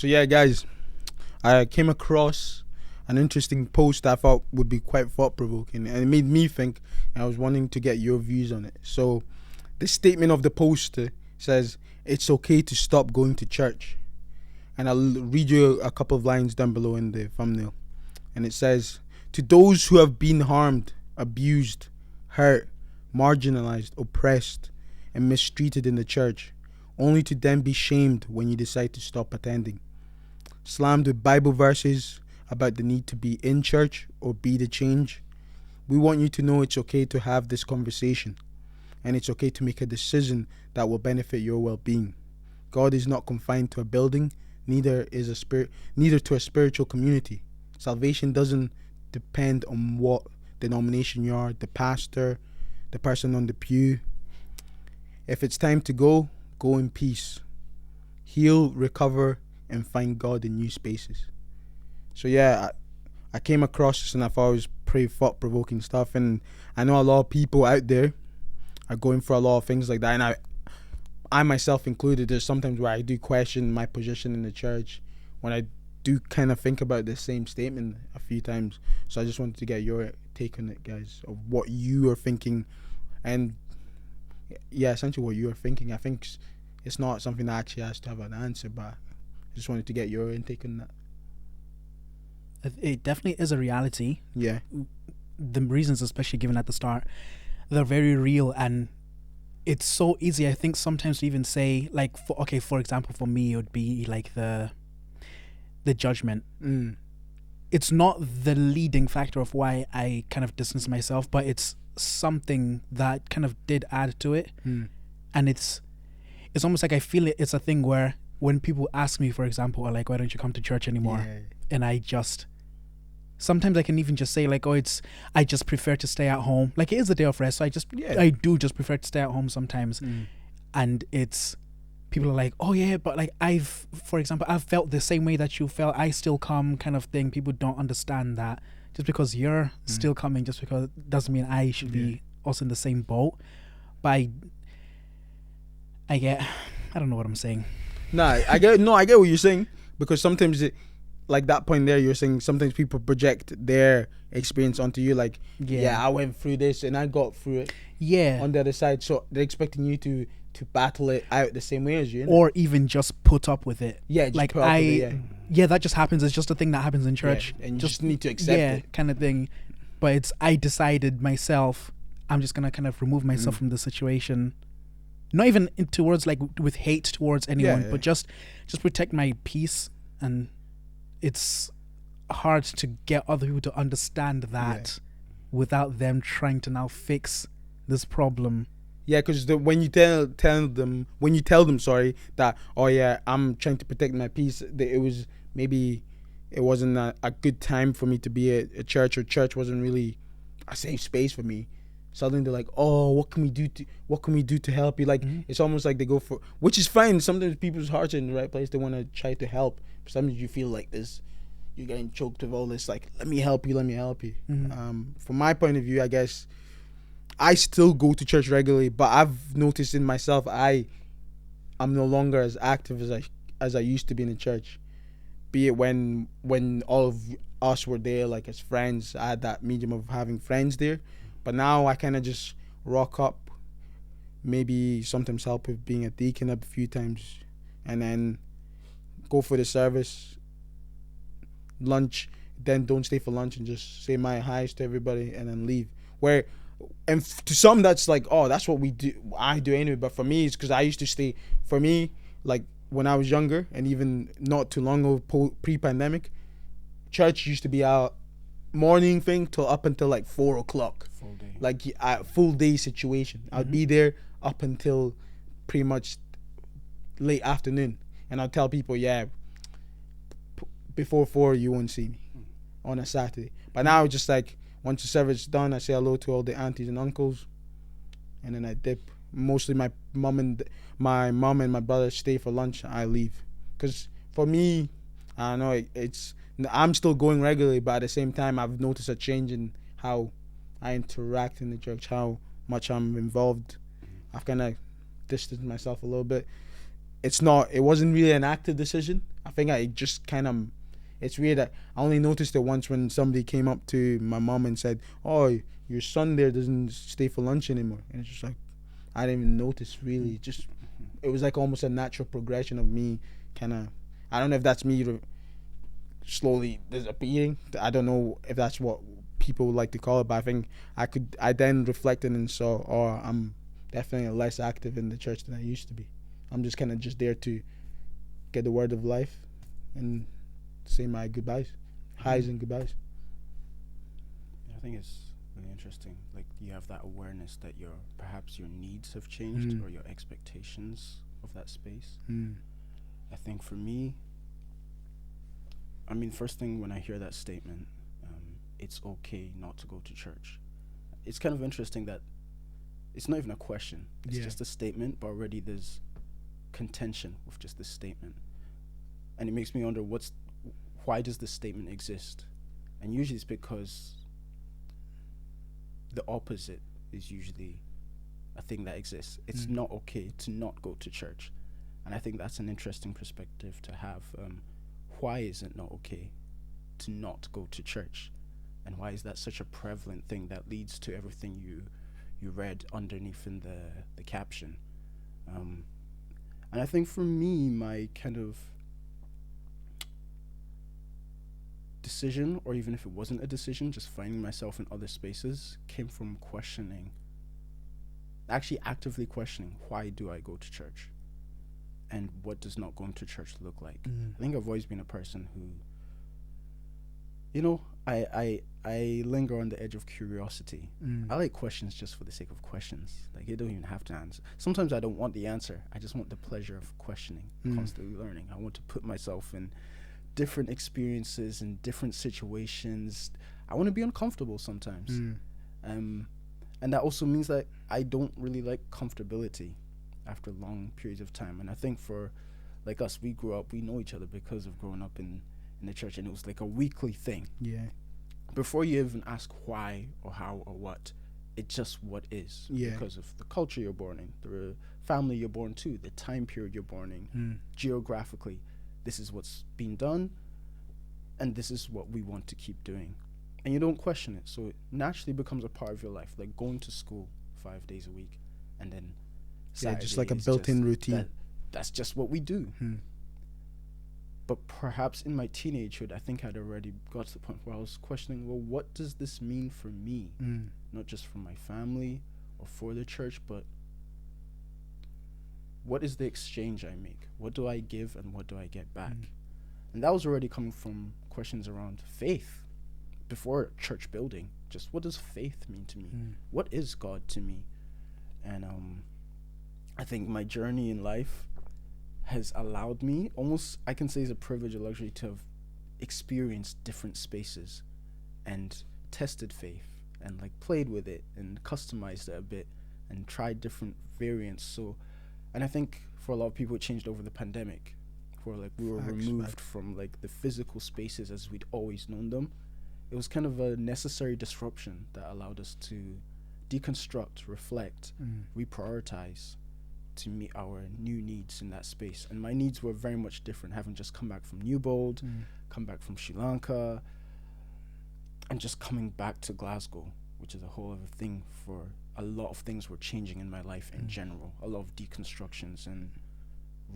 So yeah, guys, I came across an interesting post that I thought would be quite thought provoking, and it made me think. And I was wanting to get your views on it. So the statement of the poster says, "It's okay to stop going to church," and I'll read you a couple of lines down below in the thumbnail. And it says, "To those who have been harmed, abused, hurt, marginalized, oppressed, and mistreated in the church, only to then be shamed when you decide to stop attending. Slammed with Bible verses about the need to be in church or be the change. We want you to know it's okay to have this conversation, and it's okay to make a decision that will benefit your well-being. God is not confined to a building, neither to a spiritual community. Salvation doesn't depend on what denomination you are, the pastor, the person on the pew. If it's time to go, go in peace. Heal, recover, and find God in new spaces." So yeah, I came across this and I thought it was pretty thought-provoking stuff, and I know a lot of people out there are going for a lot of things like that, and I myself included. There's sometimes where I do question my position in the church when I do kind of think about the same statement a few times. So I just wanted to get your take on it, guys, of what you are thinking, and yeah, essentially what you are thinking. I think it's not something that actually has to have an answer, but I just wanted to get your intake on that. It definitely is a reality. Yeah. The reasons, especially given at the start, they're very real, and it's so easy, I think, sometimes to even say, like, for example, for me, it would be like the judgment. It's not the leading factor of why I kind of distance myself, but it's something that kind of did add to it. And it's almost like I feel it's a thing where when people ask me, for example, or like, "Why don't you come to church anymore?" And I just, sometimes I can even just say like, "Oh, I just prefer to stay at home." Like, it is a day of rest, so I do just prefer to stay at home sometimes. And it's, people are like, "Oh yeah, but like for example, I've felt the same way that you felt. I still come," kind of thing. People don't understand that just because you're still coming, just because doesn't mean I should be also in the same boat. But I don't know what I'm saying. I get what you're saying, because sometimes like that point there, you're saying sometimes people project their experience onto you, like, I went through this and I got through it on the other side, so they're expecting you to battle it out the same way as you, or even just put up with it. Just like put up with it, that just happens. It's just a thing that happens in church, and you just need to accept it, kind of thing. But I decided myself, I'm just gonna kind of remove myself from the situation, not even towards like with hate towards anyone, but just protect my peace. And it's hard to get other people to understand that without them trying to now fix this problem. Because when you tell them that, "Oh yeah, I'm trying to protect my peace," it wasn't a good time for me to be at church, or church wasn't really a safe space for me. Suddenly they're like, "Oh, what can we do to help you?" Like, it's almost like they go for, which is fine. Sometimes people's hearts are in the right place. They want to try to help. But sometimes you feel like this, you're getting choked with all this, like, let me help you. From my point of view, I guess I still go to church regularly, but I've noticed in myself I'm no longer as active as I used to be in the church. Be it when all of us were there, like as friends, I had that medium of having friends there. But now I kind of just rock up, maybe sometimes help with being a deacon a few times, and then go for the service, lunch, then don't stay for lunch and just say my highs to everybody and then leave. And to some that's like, "Oh, that's what we do, I do anyway." But for me, it's because I used to stay. For me, like when I was younger, and even not too long ago, pre-pandemic, church used to be our morning thing till up until like 4:00, full day, like a full day situation. I'd be there up until pretty much late afternoon, and I'd tell people, before 4 you won't see me on a Saturday. But now it's just like, once the service is done, I say hello to all the aunties and uncles, and then I dip. Mostly my mom and my brother stay for lunch. I leave, because for me, I don't know, I'm still going regularly, but at the same time, I've noticed a change in how I interact in the church, how much I'm involved. I've kind of distanced myself a little bit. it wasn't really an active decision. I think I just kind of, it's weird that I only noticed it once when somebody came up to my mom and said, "Oh, your son there doesn't stay for lunch anymore." And it's just like, I didn't even notice really. Just, it was like almost a natural progression of me kind of, I don't know if that's me slowly disappearing. I don't know if that's what people would like to call it, but I think I then reflected and saw, oh, I'm definitely less active in the church than I used to be. I'm just kind of just there to get the word of life and say my goodbyes, highs and goodbyes. Yeah, I think it's really interesting. Like, you have that awareness that perhaps your needs have changed or your expectations of that space. I think for me, I mean, first thing when I hear that statement, it's okay not to go to church. It's kind of interesting that it's not even a question. It's just a statement, but already there's contention with just this statement. And it makes me wonder, why does this statement exist? And usually it's because the opposite is usually a thing that exists. It's not okay to not go to church. And I think that's an interesting perspective to have. Why is it not okay to not go to church? And why is that such a prevalent thing that leads to everything you read underneath in the caption? And I think for me, my kind of decision, or even if it wasn't a decision, just finding myself in other spaces, came from actually actively questioning, why do I go to church? And what does not going to church look like? I think I've always been a person who, I linger on the edge of curiosity. I like questions just for the sake of questions. Like, you don't even have to answer. Sometimes I don't want the answer. I just want the pleasure of questioning, constantly learning. I want to put myself in different experiences and different situations. I want to be uncomfortable sometimes. And that also means that I don't really like comfortability after long periods of time. And I think for like us, we grew up, we know each other because of growing up in the church, and it was like a weekly thing. Yeah. Before you even ask why or how or what, it's just what is. Yeah. Because of the culture you're born in, the family you're born to, the time period you're born in, geographically. This is what's being done, and this is what we want to keep doing. And you don't question it, so it naturally becomes a part of your life, like going to school 5 days a week, and then Saturday just like a is built-in just routine. That's just what we do. But perhaps in my teenagehood, I think I'd already got to the point where I was questioning, well, what does this mean for me? Not just for my family or for the church, but what is the exchange I make? What do I give and what do I get back? And that was already coming from questions around faith before church building. Just, what does faith mean to me? What is God to me? And I think my journey in life has allowed me, almost I can say is a privilege, a luxury, to have experienced different spaces and tested faith and like played with it and customized it a bit and tried different variants. So, and I think for a lot of people it changed over the pandemic, where like we were removed from like the physical spaces as we'd always known them. It was kind of a necessary disruption that allowed us to deconstruct, reflect, reprioritize to meet our new needs in that space. And my needs were very much different, having just come back from Newbold, come back from Sri Lanka, and just coming back to Glasgow, which is a whole other thing. For a lot of things were changing in my life in general, a lot of deconstructions and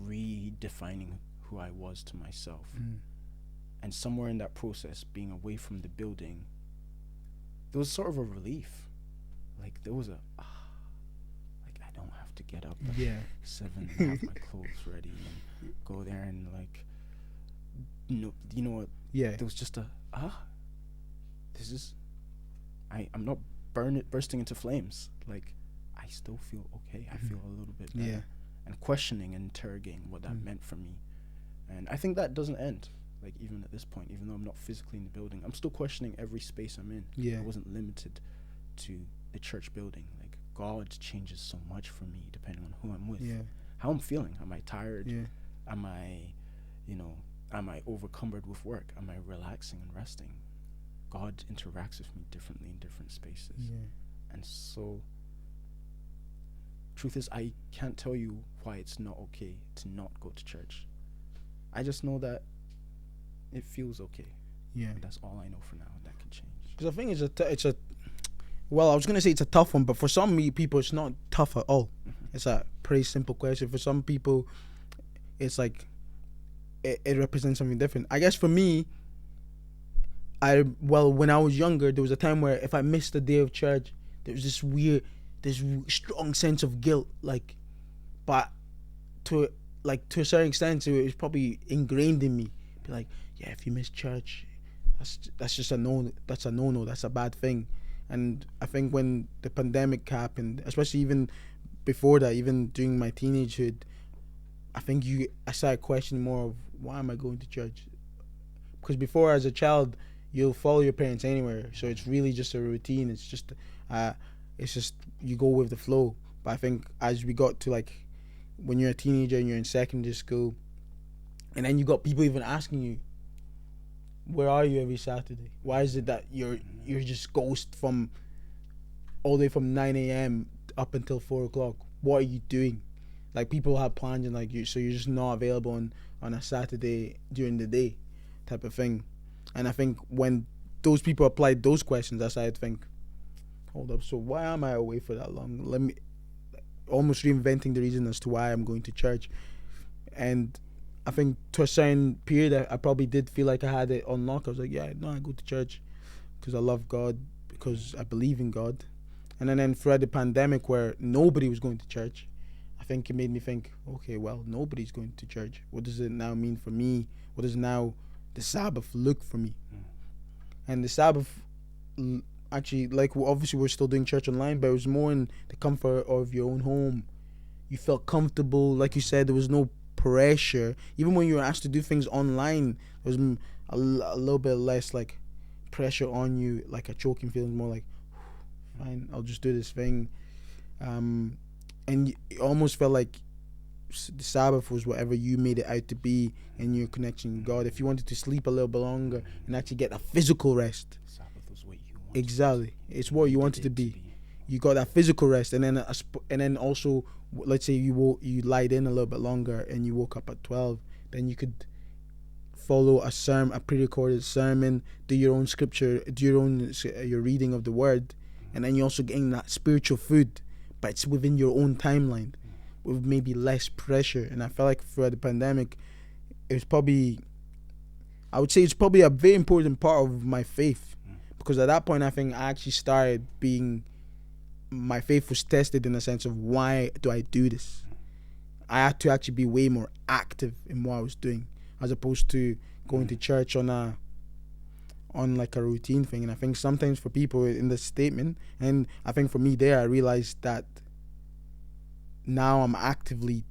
redefining who I was to myself. And somewhere in that process, being away from the building, there was sort of a relief. Like there was like I don't have to get up at 7 and have my clothes ready and go there and like, you know what? Yeah. There was just this is, I'm not bursting into flames. Like I still feel okay. I feel a little bit better. Yeah. And questioning and interrogating what that meant for me. And I think that doesn't end. Like even at this point, even though I'm not physically in the building, I'm still questioning every space I'm in. Yeah. I wasn't limited to the church building. Like God changes so much for me depending on who I'm with. Yeah. How I'm feeling. Am I tired? Yeah. Am I overcumbered with work? Am I relaxing and resting? God interacts with me differently in different spaces. Yeah. And so truth is, I can't tell you why it's not okay to not go to church. I just know that it feels okay. Yeah. And that's all I know for now. That could change. Because I think it's a well, I was gonna say it's a tough one, but for some people it's not tough at all. It's a pretty simple question. For some people, it's like it represents something different. I guess for me, when I was younger, there was a time where if I missed a day of church, there was this strong sense of guilt. Like, but to a certain extent, it was probably ingrained in me. Be like, yeah, if you miss church, that's just a no. That's a no. That's a bad thing. And I think when the pandemic happened, especially even before that, even during my teenagehood, I think I started questioning more of why am I going to church? Because before, as a child, you'll follow your parents anywhere, so it's really just a routine. It's just you go with the flow. But I think as we got to like when you're a teenager and you're in secondary school, and then you got people even asking you, where are you every Saturday? Why is it that you're just ghost from all the way from 9 a.m. up until 4 o'clock? What are you doing? Like, people have plans and so you're just not available on a Saturday during the day, type of thing. And I think when those people applied those questions, I started to think, hold up, so why am I away for that long? Let me almost reinventing the reason as to why I'm going to church. And I think to a certain period, I probably did feel like I had it unlocked. I was like, yeah, no, I go to church because I love God, because I believe in God. And then throughout the pandemic, where nobody was going to church, I think it made me think, okay, well, nobody's going to church. What does it now mean for me? What does now the Sabbath look for me? And the Sabbath, actually, obviously we're still doing church online, but it was more in the comfort of your own home. You felt comfortable. Like you said, there was no pressure. Even when you were asked to do things online, there was a little bit less like pressure on you, like a choking feeling, more like, fine, I'll just do this thing. And it almost felt like the Sabbath was whatever you made it out to be in your connection with God. If you wanted to sleep a little bit longer and actually get a physical rest, Sabbath was what you wanted. Exactly, it's what you wanted to be. You got that physical rest, and then also, let's say you lied in a little bit longer and you woke up at 12, then you could follow a pre-recorded sermon, do your own scripture, do your reading of the word, and then you're also getting that spiritual food, but it's within your own timeline, with maybe less pressure. And I felt like throughout the pandemic, I would say it's probably a very important part of my faith, because at that point I think I actually started my faith was tested in the sense of, why do I do this? I had to actually be way more active in what I was doing, as opposed to going to church on like a routine thing. And I think sometimes for people in this statement, and I think for me there, I realized that now I'm actively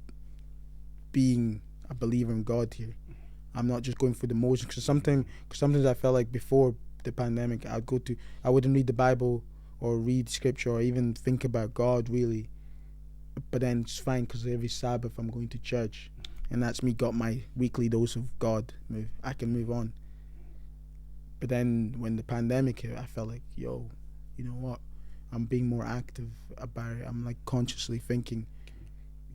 being a believer in God here. I'm not just going through the motions, because sometimes I felt like before the pandemic I wouldn't read the Bible or read scripture or even think about God really, but then it's fine because every Sabbath I'm going to church, and that's me got my weekly dose of God. I can move on. But then when the pandemic hit, I felt like, yo, you know what, I'm being more active about it. I'm like consciously thinking,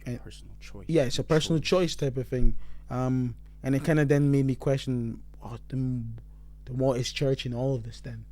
and personal choice. Yeah, it's a personal choice type of thing. And it kind of then made me question, then what is church in all of this then?